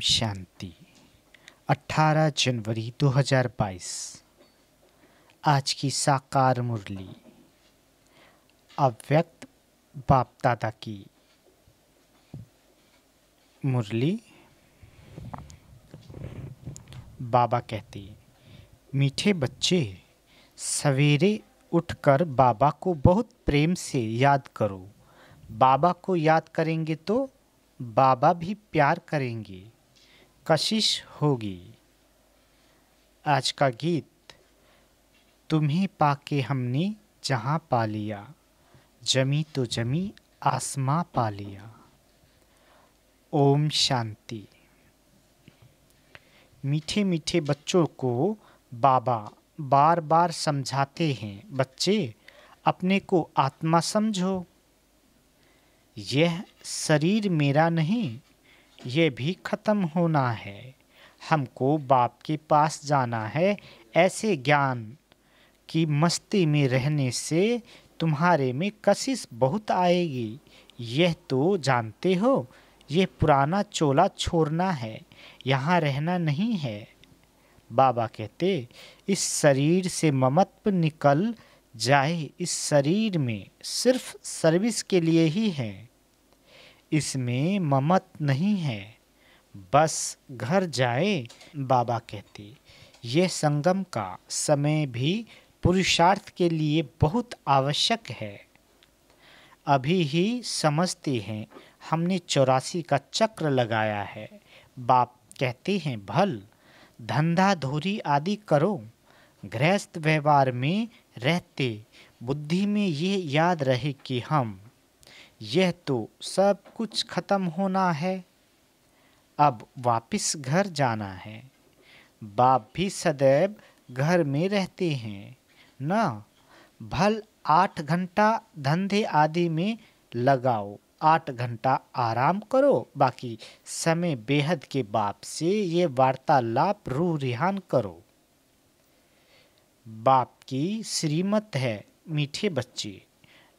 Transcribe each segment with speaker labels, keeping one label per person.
Speaker 1: शांति। 18 जनवरी 2022 आज की साकार मुरली अव्यक्त बाप दादा की मुरली। बाबा कहते, मीठे बच्चे, सवेरे उठकर बाबा को बहुत प्रेम से याद करो। बाबा को याद करेंगे तो बाबा भी प्यार करेंगे, कशिश होगी। आज का गीत। तुम्हें पाके हमने जहां पा लिया, जमी तो जमी आसमां पा लिया। ओम शांति। मीठे मीठे बच्चों को बाबा बार बार समझाते हैं, बच्चे अपने को आत्मा समझो। यह शरीर मेरा नहीं, यह भी खत्म होना है। हमको बाप के पास जाना है। ऐसे ज्ञान की मस्ती में रहने से तुम्हारे में कशिश बहुत आएगी। यह तो जानते हो, यह पुराना चोला छोड़ना है, यहाँ रहना नहीं है। बाबा कहते, इस शरीर से ममत्व निकल जाए। इस शरीर में सिर्फ सर्विस के लिए ही है, इसमें ममत्व नहीं है। बस घर जाए। बाबा कहते, यह संगम का समय भी पुरुषार्थ के लिए बहुत आवश्यक है। अभी ही समझते हैं हमने 84 का चक्र लगाया है। बाप कहते हैं, भल धंधा धोरी आदि करो। गृहस्थ व्यवहार में रहते बुद्धि में ये याद रहे कि हम यह तो सब कुछ खत्म होना है, अब वापस घर जाना है। बाप भी सदैव घर में रहते हैं ना। भल 8 घंटा धंधे आदि में लगाओ, 8 घंटा आराम करो, बाकी समय बेहद के बाप से ये वार्तालाप रूह रिहान करो। बाप की श्रीमत है, मीठे बच्चे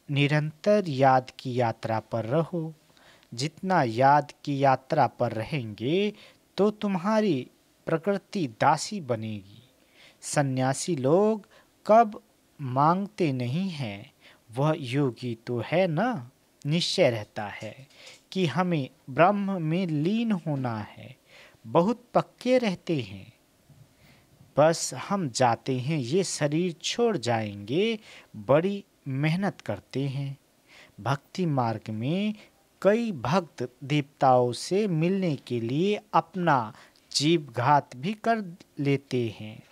Speaker 1: निरंतर याद की यात्रा पर रहो। जितना याद की यात्रा पर रहेंगे तो तुम्हारी प्रकृति दासी बनेगी। सन्यासी लोग कब मांगते नहीं हैं, वह योगी तो है ना। निश्चय रहता है कि हमें ब्रह्म में लीन होना है। बहुत पक्के रहते हैं, बस हम जाते हैं, ये शरीर छोड़ जाएंगे। बड़ी मेहनत करते हैं। भक्ति मार्ग में कई भक्त देवताओं से मिलने के लिए अपना जीवघात भी कर लेते हैं।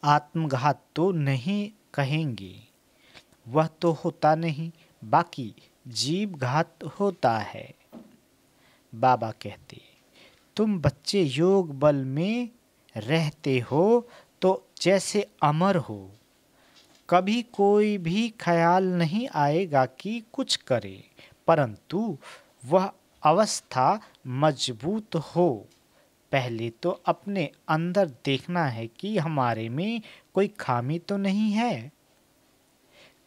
Speaker 1: आत्मघात तो नहीं कहेंगे, वह तो होता नहीं, बाकी जीवघात होता है। बाबा कहते, तुम बच्चे योग बल में रहते हो तो जैसे अमर हो। कभी कोई भी ख्याल नहीं आएगा कि कुछ करे, परंतु वह अवस्था मजबूत हो। पहले तो अपने अंदर देखना है कि हमारे में कोई खामी तो नहीं है।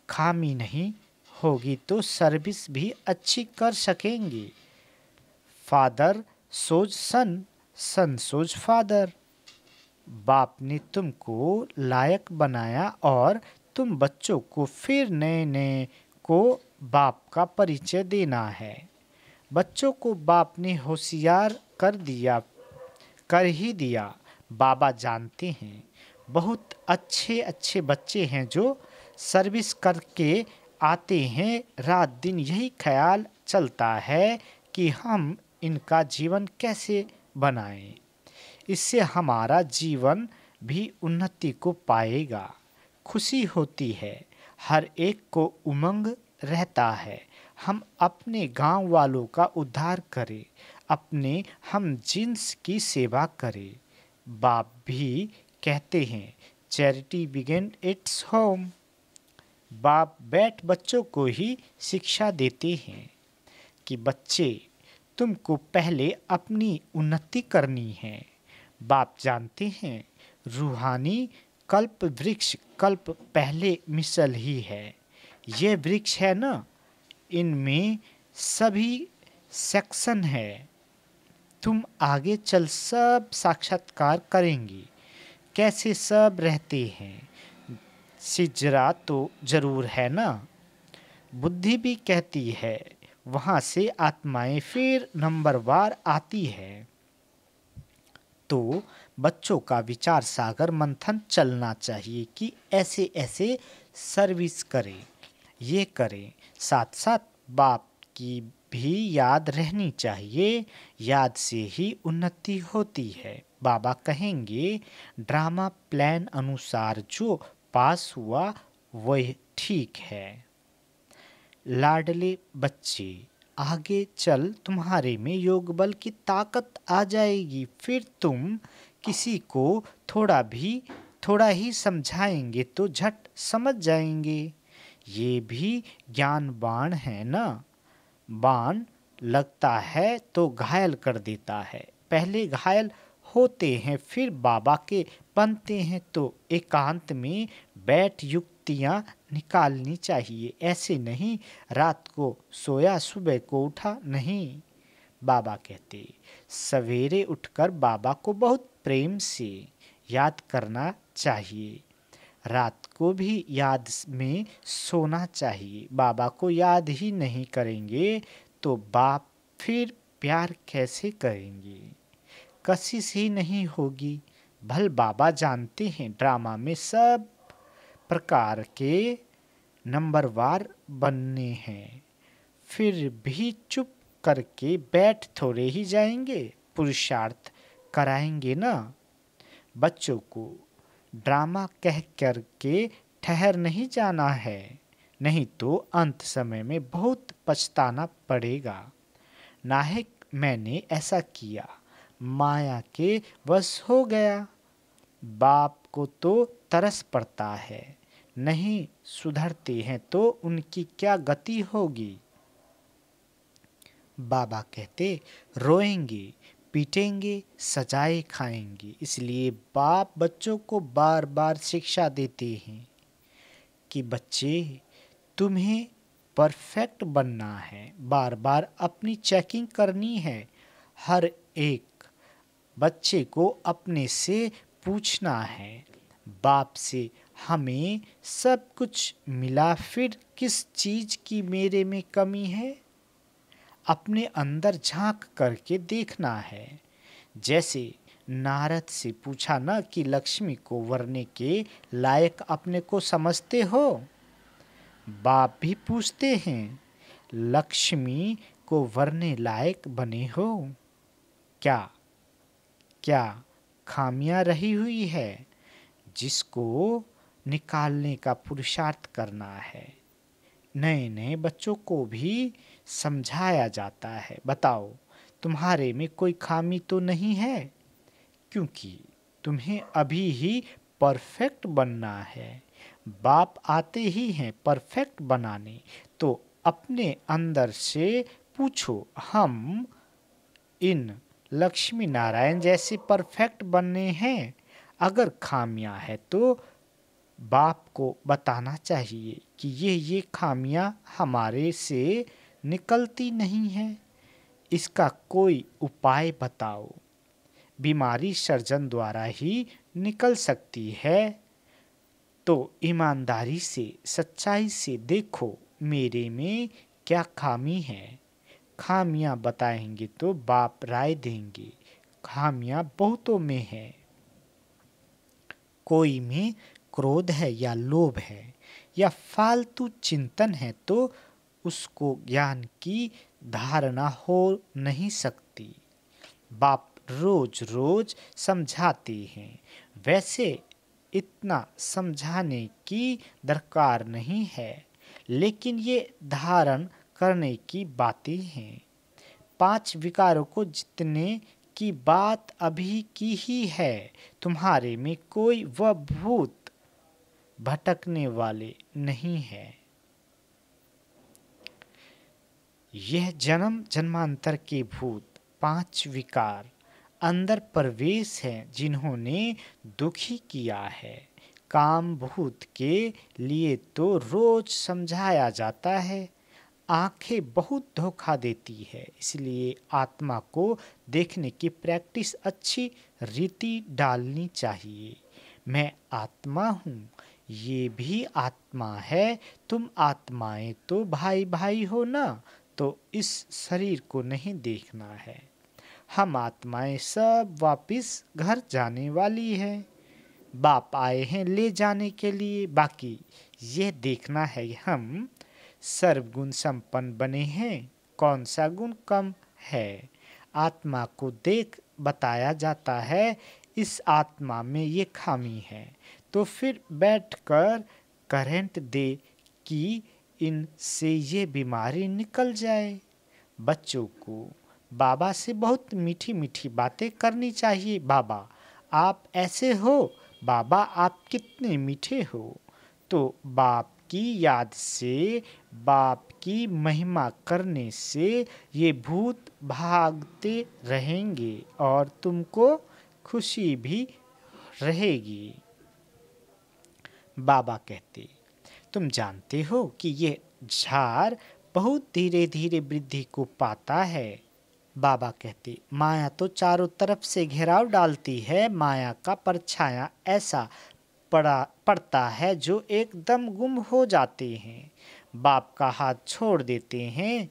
Speaker 1: खामी नहीं होगी तो सर्विस भी अच्छी कर सकेंगे। फादर सोच सन, सन सोच फादर। बाप ने तुमको लायक बनाया और तुम बच्चों को फिर नए नए को बाप का परिचय देना है। बच्चों को बाप ने होशियार कर ही दिया। बाबा जानते हैं बहुत अच्छे अच्छे बच्चे हैं जो सर्विस करके आते हैं। रात दिन यही ख्याल चलता है कि हम इनका जीवन कैसे बनाएं, इससे हमारा जीवन भी उन्नति को पाएगा। खुशी होती है, हर एक को उमंग रहता है। हम अपने गांव वालों का उद्धार करें, अपने हम जिन्स की सेवा करें। बाप भी कहते हैं, चैरिटी बिगिन इट्स होम। बाप बैठ बच्चों को ही शिक्षा देते हैं कि बच्चे तुमको पहले अपनी उन्नति करनी है। बाप जानते हैं रूहानी कल्प वृक्ष कल्प पहले मिसल ही है। ये वृक्ष है ना, इनमें सभी सेक्शन है। तुम आगे चल सब साक्षात्कार करेंगे। कैसे सब रहते हैं, सिजरा तो जरूर है ना। बुद्धि भी कहती है, वहाँ से आत्माएं फिर नंबरवार आती है। तो बच्चों का विचार सागर मंथन चलना चाहिए कि ऐसे ऐसे सर्विस करें, ये करें। साथ साथ बाप की भी याद रहनी चाहिए, याद से ही उन्नति होती है। बाबा कहेंगे ड्रामा प्लान अनुसार जो पास हुआ वह ठीक है। लाडले बच्चे, आगे चल तुम्हारे में योग बल की ताकत आ जाएगी। फिर तुम किसी को थोड़ा ही समझाएंगे तो झट समझ जाएंगे। ये भी ज्ञान बाण है ना। बाण लगता है तो घायल कर देता है। पहले घायल होते हैं फिर बाबा के बनते हैं। तो एकांत में बैठ युक्तियाँ निकालनी चाहिए। ऐसे नहीं रात को सोया सुबह को उठा नहीं। बाबा कहते सवेरे उठकर बाबा को बहुत प्रेम से याद करना चाहिए। रात को भी याद में सोना चाहिए। बाबा को याद ही नहीं करेंगे तो बाप फिर प्यार कैसे करेंगे। कशिश ही नहीं होगी। भल बाबा जानते हैं ड्रामा में सब प्रकार के नंबरवार बनने हैं। फिर भी चुप करके बैठ थोड़े ही जाएंगे, पुरुषार्थ कराएंगे ना। बच्चों को ड्रामा कह करके ठहर नहीं जाना है, नहीं तो अंत समय में बहुत पछताना पड़ेगा। नाहक मैंने ऐसा किया, माया के वश हो गया। बाप को तो तरस पड़ता है, नहीं सुधरते हैं तो उनकी क्या गति होगी। बाबा कहते रोएंगे, पीटेंगे, सजाए खाएंगे। इसलिए बाप बच्चों को बार बार शिक्षा देते हैं कि बच्चे तुम्हें परफेक्ट बनना है। बार बार अपनी चेकिंग करनी है। हर एक बच्चे को अपने से पूछना है, बाप से हमें सब कुछ मिला, फिर किस चीज़ की मेरे में कमी है। अपने अंदर झांक करके देखना है। जैसे नारद से पूछा ना कि लक्ष्मी को वरने के लायक अपने को समझते हो। बाप भी पूछते हैं लक्ष्मी को वरने लायक बने हो क्या। क्या खामियां रही हुई है जिसको निकालने का पुरुषार्थ करना है। नए नए बच्चों को भी समझाया जाता है, बताओ तुम्हारे में कोई खामी तो नहीं है, क्योंकि तुम्हें अभी ही परफेक्ट बनना है। बाप आते ही हैं परफेक्ट बनाने। तो अपने अंदर से पूछो, हम इन लक्ष्मी नारायण जैसे परफेक्ट बनने हैं। अगर खामियां है तो बाप को बताना चाहिए कि ये खामियां हमारे से निकलती नहीं हैं, इसका कोई उपाय बताओ। बीमारी सर्जन द्वारा ही निकल सकती है, तो ईमानदारी से सच्चाई से देखो मेरे में क्या खामी है। खामियां बताएंगे तो बाप राय देंगे। खामियां बहुतों में है, कोई में क्रोध है या लोभ है या फालतू चिंतन है तो उसको ज्ञान की धारणा हो नहीं सकती। बाप रोज रोज समझाते हैं, वैसे इतना समझाने की दरकार नहीं है, लेकिन ये धारण करने की बातें हैं। 5 विकारों को जितने की बात अभी की ही है। तुम्हारे में कोई वह भूत भटकने वाले नहीं है। यह जन्म जन्मांतर के भूत 5 विकार अंदर प्रवेश हैं, जिन्होंने दुखी किया है। काम भूत के लिए तो रोज समझाया जाता है। आंखें बहुत धोखा देती है, इसलिए आत्मा को देखने की प्रैक्टिस अच्छी रीति डालनी चाहिए। मैं आत्मा हूँ, ये भी आत्मा है, तुम आत्माएं तो भाई भाई हो ना, तो इस शरीर को नहीं देखना है। हम आत्माएं सब वापिस घर जाने वाली है, बाप आए हैं ले जाने के लिए, बाकी यह देखना है हम सर्वगुण संपन्न बने हैं, कौन सा गुण कम है। आत्मा को देख बताया जाता है इस आत्मा में ये खामी है, तो फिर बैठकर करंट दे कि इनसे ये बीमारी निकल जाए। बच्चों को बाबा से बहुत मीठी मीठी बातें करनी चाहिए। बाबा आप ऐसे हो, बाबा आप कितने मीठे हो। तो बाप की याद से, बाप की महिमा करने से ये भूत भागते रहेंगे और तुमको खुशी भी रहेगी। बाबा कहते, तुम जानते हो कि ये झाड़ बहुत धीरे धीरे वृद्धि को पाता है। बाबा कहते, माया तो चारों तरफ से घेराव डालती है, माया का परछाया ऐसा पड़ता है जो एकदम गुम हो जाते हैं। बाप का हाथ छोड़ देते हैं।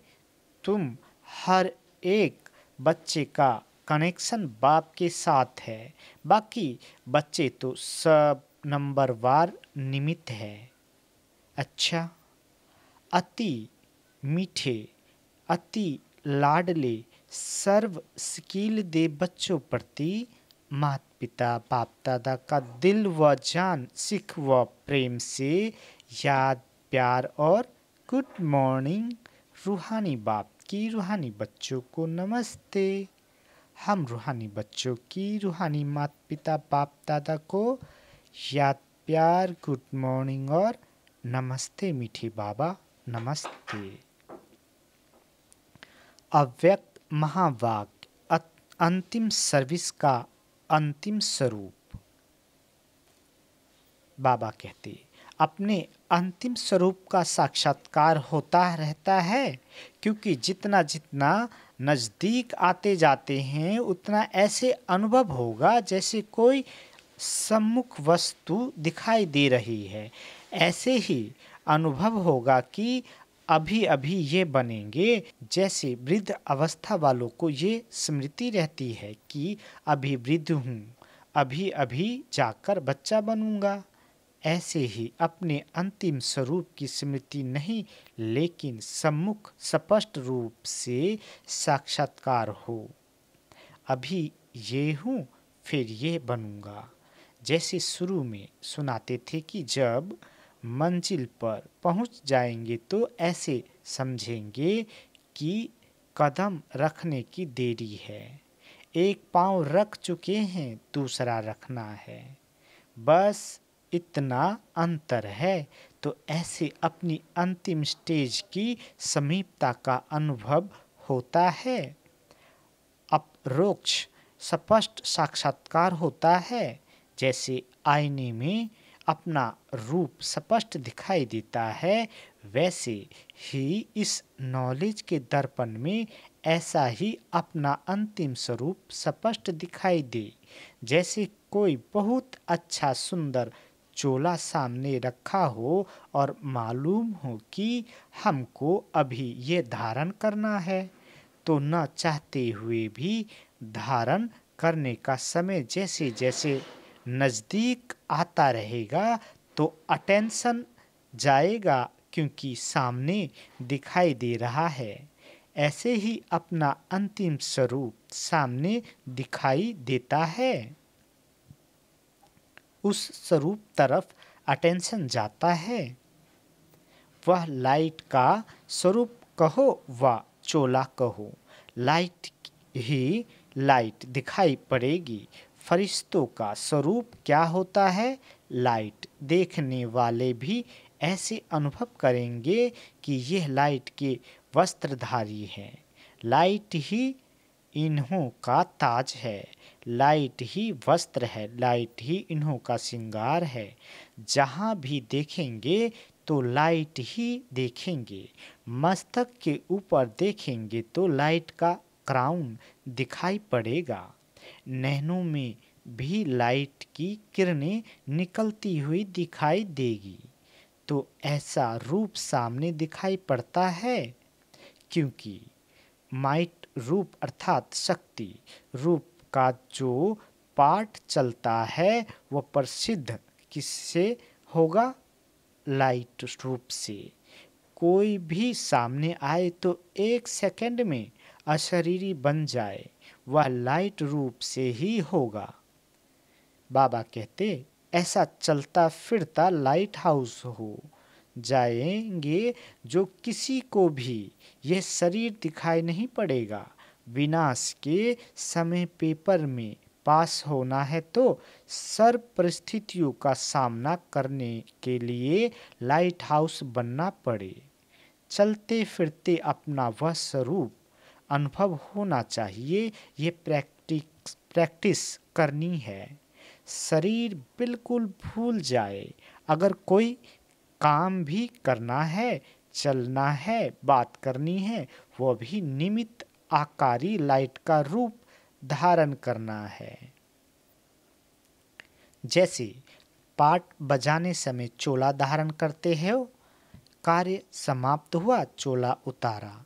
Speaker 1: तुम हर एक बच्चे का कनेक्शन बाप के साथ है, बाकी बच्चे तो सब नंबरवार निमित्त है। अच्छा, अति मीठे, अति लाडले, सर्व स्किल दे बच्चों प्रति माता पिता बाप दादा का दिल व जान सिख व प्रेम से याद प्यार और गुड मॉर्निंग। रूहानी बाप की रूहानी बच्चों को नमस्ते। हम रूहानी बच्चों की रूहानी माता पिता बाप दादा को याद प्यार गुड मॉर्निंग और नमस्ते मीठे बाबा नमस्ते। अव्यक्त महावाक्य अंतिम सर्विस का अंतिम स्वरूप। बाबा कहते, अपने अंतिम स्वरूप का साक्षात्कार होता रहता है, क्योंकि जितना जितना नज़दीक आते जाते हैं उतना ऐसे अनुभव होगा जैसे कोई सम्मुख वस्तु दिखाई दे रही है। ऐसे ही अनुभव होगा कि अभी अभी ये बनेंगे। जैसे वृद्ध अवस्था वालों को ये स्मृति रहती है कि अभी वृद्ध हूँ, अभी अभी जाकर बच्चा बनूंगा। ऐसे ही अपने अंतिम स्वरूप की स्मृति नहीं, लेकिन सम्मुख स्पष्ट रूप से साक्षात्कार हो। अभी ये हूँ, फिर ये बनूंगा। जैसे शुरू में सुनाते थे कि जब मंजिल पर पहुंच जाएंगे तो ऐसे समझेंगे कि कदम रखने की देरी है, एक पांव रख चुके हैं, दूसरा रखना है, बस इतना अंतर है। तो ऐसे अपनी अंतिम स्टेज की समीपता का अनुभव होता है। अपरोक्ष स्पष्ट साक्षात्कार होता है। जैसे आईने में अपना रूप स्पष्ट दिखाई देता है, वैसे ही इस नॉलेज के दर्पण में ऐसा ही अपना अंतिम स्वरूप स्पष्ट दिखाई दे। जैसे कोई बहुत अच्छा सुंदर चोला सामने रखा हो और मालूम हो कि हमको अभी ये धारण करना है, तो न चाहते हुए भी धारण करने का समय जैसे जैसे नज़दीक आता रहेगा तो अटेंशन जाएगा, क्योंकि सामने दिखाई दे रहा है। ऐसे ही अपना अंतिम स्वरूप सामने दिखाई देता है, उस स्वरूप तरफ अटेंशन जाता है। वह लाइट का स्वरूप कहो व चोला कहो, लाइट ही लाइट दिखाई पड़ेगी। फरिश्तों का स्वरूप क्या होता है? लाइट। देखने वाले भी ऐसे अनुभव करेंगे कि यह लाइट के वस्त्रधारी हैं। लाइट ही इन्हों का ताज है, लाइट ही वस्त्र है, लाइट ही इन्हों का श्रृंगार है। जहाँ भी देखेंगे तो लाइट ही देखेंगे, मस्तक के ऊपर देखेंगे तो लाइट का क्राउन दिखाई पड़ेगा। नैनों में भी लाइट की किरणें निकलती हुई दिखाई देगी। तो ऐसा रूप सामने दिखाई पड़ता है, क्योंकि माइट रूप अर्थात शक्ति रूप का जो पाठ चलता है वह प्रसिद्ध किससे होगा? लाइट रूप से। कोई भी सामने आए तो 1 सेकंड में अशरीरी बन जाए, वह लाइट रूप से ही होगा। बाबा कहते ऐसा चलता फिरता लाइट हाउस हो जाएंगे जो किसी को भी यह शरीर दिखाई नहीं पड़ेगा। विनाश के समय पेपर में पास होना है तो सर्व परिस्थितियों का सामना करने के लिए लाइट हाउस बनना पड़े। चलते फिरते अपना वह स्वरूप अनुभव होना चाहिए। ये प्रैक्टिस करनी है। शरीर बिल्कुल भूल जाए। अगर कोई काम भी करना है, चलना है, बात करनी है, वह भी निमित्त आकारी लाइट का रूप धारण करना है। जैसे पाट बजाने समय चोला धारण करते हो, कार्य समाप्त हुआ, चोला उतारा,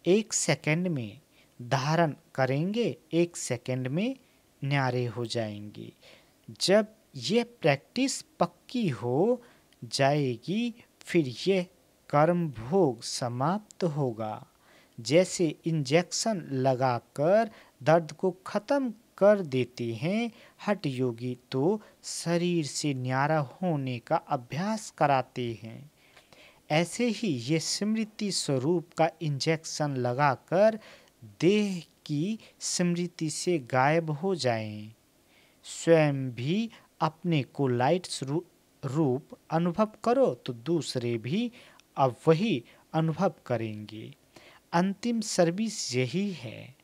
Speaker 1: 1 सेकंड में धारण करेंगे, 1 सेकंड में न्यारे हो जाएंगे। जब यह प्रैक्टिस पक्की हो जाएगी, फिर यह कर्म भोग समाप्त होगा। जैसे इंजेक्शन लगाकर दर्द को खत्म कर देते हैं, हठ योगी तो शरीर से न्यारा होने का अभ्यास कराते हैं। ऐसे ही ये स्मृति स्वरूप का इंजेक्शन लगाकर देह की स्मृति से गायब हो जाएं। स्वयं भी अपने को लाइट रूप अनुभव करो तो दूसरे भी अब वही अनुभव करेंगे। अंतिम सर्विस यही है।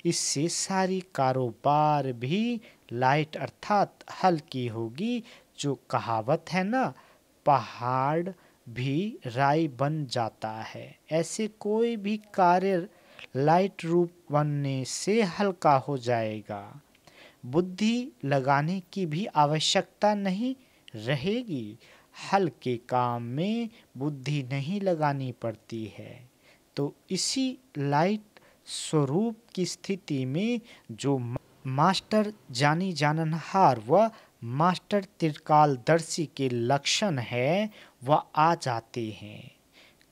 Speaker 1: इससे सारी कारोबार भी लाइट अर्थात हल्की होगी। जो कहावत है ना, पहाड़ भी राई बन जाता है, ऐसे कोई भी कार्य लाइट रूप बनने से हल्का हो जाएगा। बुद्धि लगाने की भी आवश्यकता नहीं रहेगी। हल्के काम में बुद्धि नहीं लगानी पड़ती है। तो इसी लाइट स्वरूप की स्थिति में जो मास्टर जानी जाननहार व मास्टर त्रिकालदर्शी के लक्षण है वह आ जाते हैं।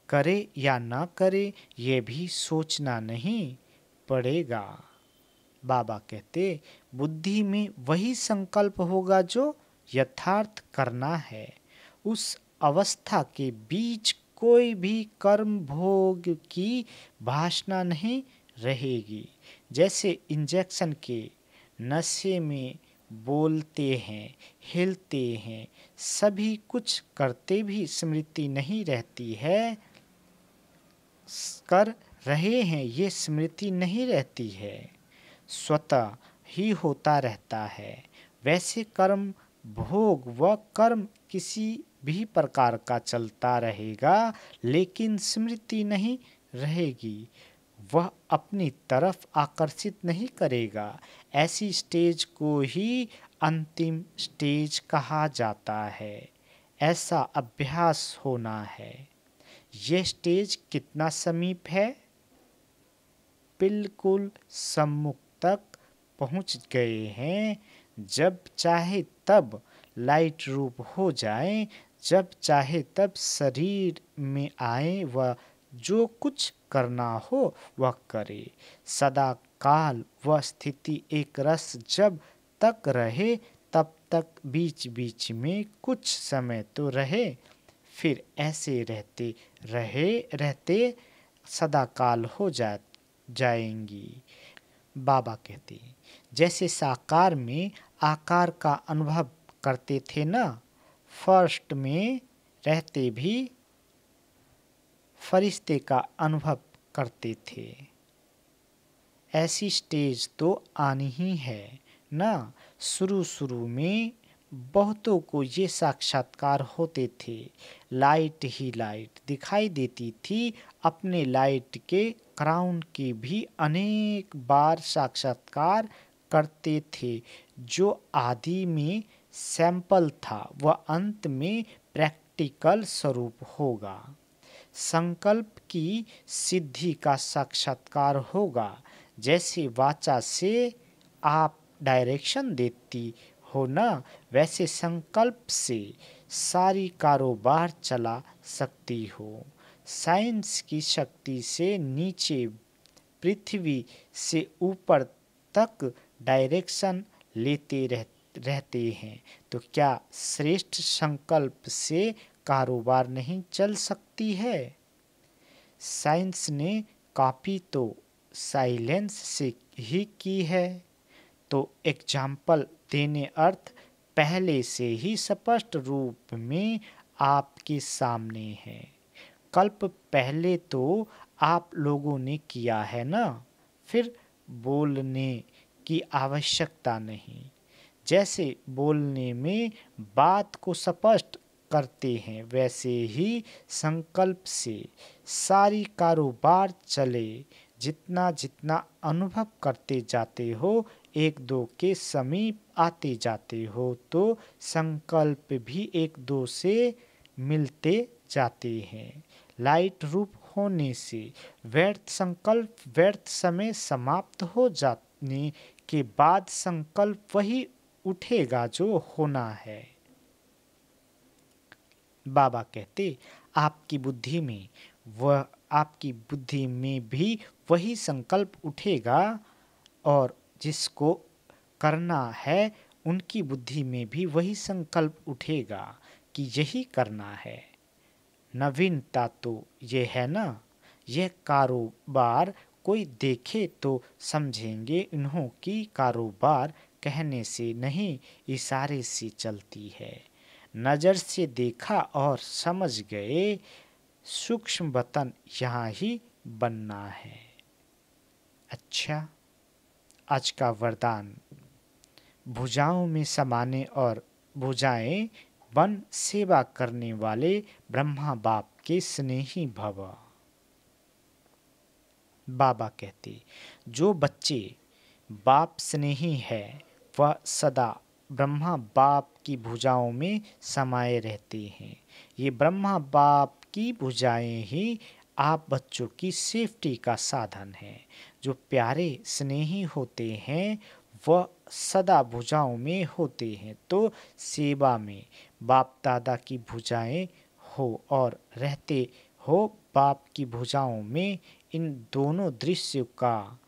Speaker 1: करे या ना करे ये भी सोचना नहीं पड़ेगा। बाबा कहते बुद्धि में वही संकल्प होगा जो यथार्थ करना है। उस अवस्था के बीच कोई भी कर्म भोग की भाषा नहीं रहेगी। जैसे इंजेक्शन के नशे में बोलते हैं, हिलते हैं, सभी कुछ करते भी स्मृति नहीं रहती है। कर रहे हैं ये स्मृति नहीं रहती है, स्वतः ही होता रहता है। वैसे कर्म भोग व कर्म किसी भी प्रकार का चलता रहेगा, लेकिन स्मृति नहीं रहेगी, वह अपनी तरफ आकर्षित नहीं करेगा। ऐसी स्टेज को ही अंतिम स्टेज कहा जाता है। ऐसा अभ्यास होना है। यह स्टेज कितना समीप है? बिल्कुल सम्मुख तक पहुंच गए हैं। जब चाहे तब लाइट रूप हो जाए, जब चाहे तब शरीर में आए व जो कुछ करना हो वह करे। सदा काल व स्थिति एक रस जब तक रहे तब तक बीच बीच में कुछ समय तो रहे, फिर ऐसे रहते सदा काल हो जाएंगी। बाबा कहते जैसे साकार में आकार का अनुभव करते थे ना, फर्स्ट में रहते भी फरिश्ते का अनुभव करते थे। ऐसी स्टेज तो आनी ही है ना। शुरू में बहुतों को ये साक्षात्कार होते थे। लाइट ही लाइट दिखाई देती थी। अपने लाइट के क्राउन के भी अनेक बार साक्षात्कार करते थे। जो आदि में सैंपल था वह अंत में प्रैक्टिकल स्वरूप होगा। संकल्प की सिद्धि का साक्षात्कार होगा। जैसे वाचा से आप डायरेक्शन देती हो ना, वैसे संकल्प से सारी कारोबार चला सकती हो। साइंस की शक्ति से नीचे पृथ्वी से ऊपर तक डायरेक्शन लेते रहते हैं, तो क्या श्रेष्ठ संकल्प से कारोबार नहीं चल सकती है? साइंस ने कॉपी तो साइलेंस से ही की है। तो एग्जाम्पल देने अर्थ पहले से ही स्पष्ट रूप में आपके सामने है। कल्प पहले तो आप लोगों ने किया है ना, फिर बोलने की आवश्यकता नहीं। जैसे बोलने में बात को स्पष्ट करते हैं, वैसे ही संकल्प से सारी कारोबार चले। जितना जितना अनुभव करते जाते हो, एक दो के समीप आते जाते हो, तो संकल्प भी एक दो से मिलते जाते हैं। लाइट रूप होने से व्यर्थ संकल्प व्यर्थ समय समाप्त हो जाने के बाद संकल्प वही उठेगा जो होना है। बाबा कहते, आपकी बुद्धि में भी वही संकल्प उठेगा, और जिसको करना है उनकी बुद्धि में भी वही संकल्प उठेगा कि यही करना है। नवीनता तो ये है ना, यह कारोबार कोई देखे तो समझेंगे इन्हों की कारोबार कहने से नहीं इशारे से चलती है। नज़र से देखा और समझ गए, सूक्ष्म वतन यहाँ ही बनना है। अच्छा, आज का वरदान, भुजाओं में समाने और भुजाएं बन सेवा करने वाले ब्रह्मा बाप के स्नेही भव। बाबा कहते, जो बच्चे बाप स्नेही है वह सदा ब्रह्मा बाप की भुजाओं में समाये रहते हैं। ये ब्रह्मा बाप की भुजाएं ही आप बच्चों की सेफ्टी का साधन है। जो प्यारे स्नेही होते हैं वह सदा भुजाओं में होते हैं। तो सेवा में बाप दादा की भुजाएं हो और रहते हो बाप की भुजाओं में। इन दोनों दृश्यों का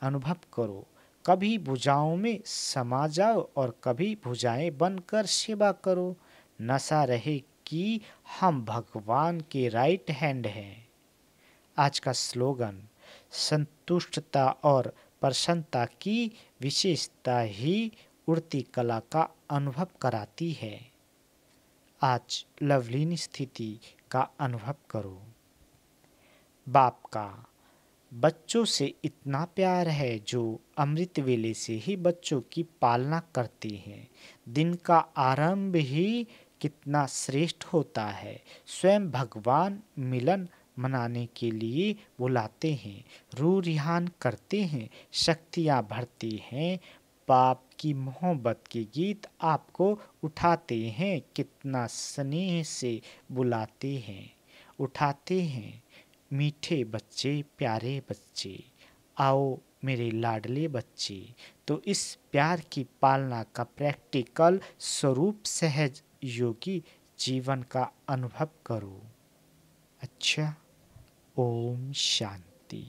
Speaker 1: अनुभव करो। कभी भुजाओं में समा जाओ और कभी भुजाएं बनकर सेवा करो। नशा रहे कि हम भगवान के राइट हैंड हैं। आज का स्लोगन, संतुष्टता और प्रसन्नता की विशेषता ही उड़ती कला का अनुभव कराती है। आज लवलीन स्थिति का अनुभव करो। बाप का बच्चों से इतना प्यार है जो अमृत वेले से ही बच्चों की पालना करते हैं। दिन का आरंभ ही कितना श्रेष्ठ होता है। स्वयं भगवान मिलन मनाने के लिए बुलाते हैं, रूह रिहान करते हैं, शक्तियाँ भरते हैं। बाप की मोहब्बत के गीत आपको उठाते हैं, कितना स्नेह से बुलाते हैं, उठाते हैं। मीठे बच्चे, प्यारे बच्चे, आओ मेरे लाडले बच्चे। तो इस प्यार की पालना का प्रैक्टिकल स्वरूप सहज योगी जीवन का अनुभव करो। अच्छा, ओम शांति।